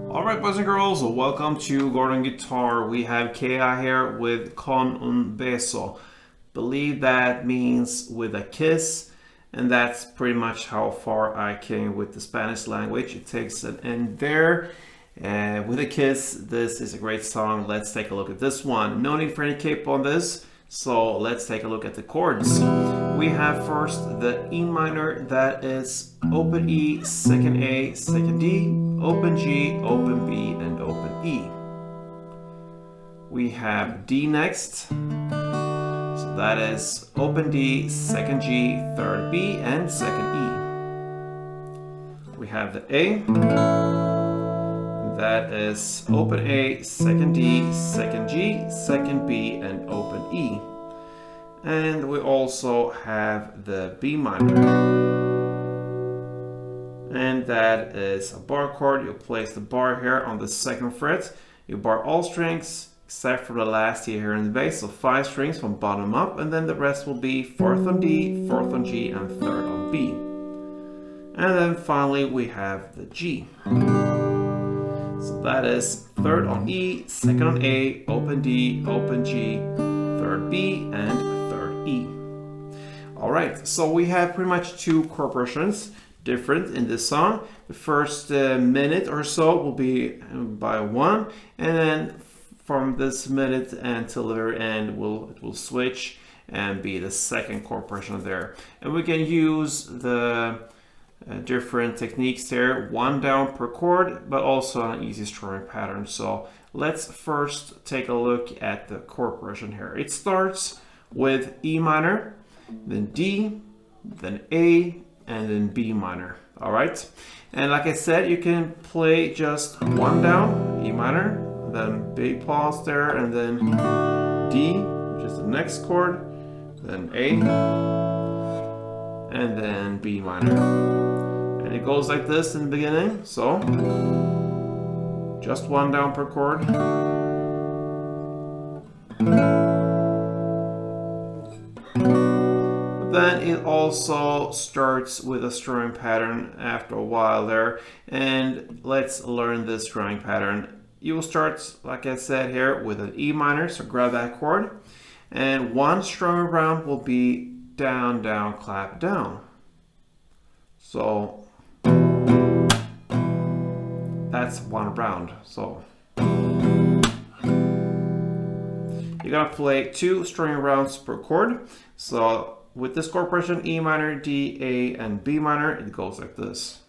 Alright, boys and girls, welcome to Gordon Guitar. We have KHEA here with Con Un Beso. Believe that means with a kiss, and that's pretty much how far I came with the Spanish language. It takes an end there. With a kiss, this is a great song. Let's take a look at this one. No need for any cape on this, so let's take a look at the chords. We have first the E minor, that is open E, second A, second D, open G, open B, and open E. We have D next, so that is open D, second G, third B, and second E. We have the A, that is open A, second D, second G, second B, and open E. And we also have the B minor, and that is a bar chord. You place the bar here on the second fret. You bar all strings except for the last E here in the bass, so 5 strings from bottom up, and then the rest will be 4th on D, 4th on G, and 3rd on B. And then finally we have the G. So that is 3rd on E, 2nd on A, open D, open G, 3rd B, and 3rd E. Alright, so we have pretty much 2 chord progressions different in this song. The first minute or so will be by 1, and then from this minute until the very end it will switch and be the second chord progression there. And we can use the different techniques there, 1 down per chord, but also an easy strumming pattern. So let's first take a look at the chord progression here. It starts with E minor, then D, then A, and then B minor. All right, and like I said, you can play just 1 down, E minor, then big pause there, and then D, which is the next chord, then A, and then B minor. And it goes like this in the beginning, so just 1 down per chord. Then it also starts with a strumming pattern after a while there, and let's learn this strumming pattern. You will start, like I said here, with an E minor, so grab that chord, and 1 strumming round will be down, down, clap, down. So that's 1 round. So you're gonna play 2 strumming rounds per chord. So with this chord progression, E minor, D, A, and B minor, it goes like this.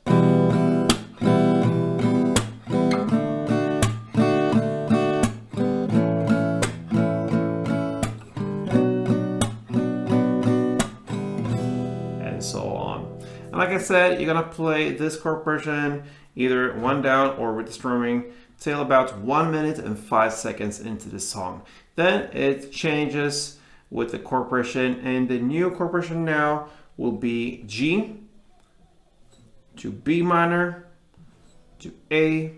And so on. And like I said, you're gonna play this chord progression either 1 down or with the strumming till about 1 minute and 5 seconds into the song. Then it changes with the chord progression, and the new chord progression now will be G to B minor to A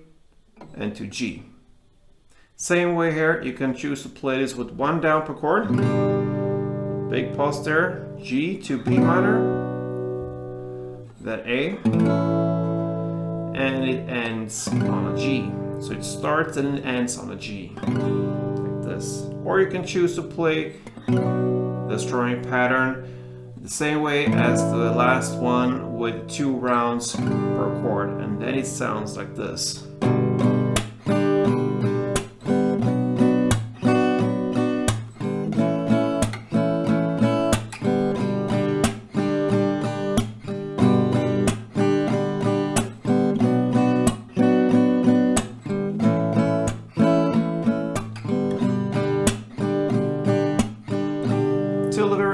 and to G. Same way here, you can choose to play this with 1 down per chord, big pause there, G to B minor, then A, and it ends on a G. So it starts and it ends on a G, like this. Or you can choose to play the strumming pattern the same way as the last one with 2 rounds per chord, and then it sounds like this.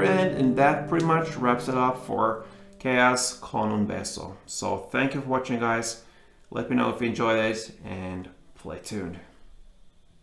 and that pretty much wraps it up for KHEA's Con Un Beso. So thank you for watching, guys. Let me know if you enjoyed it, and play tuned.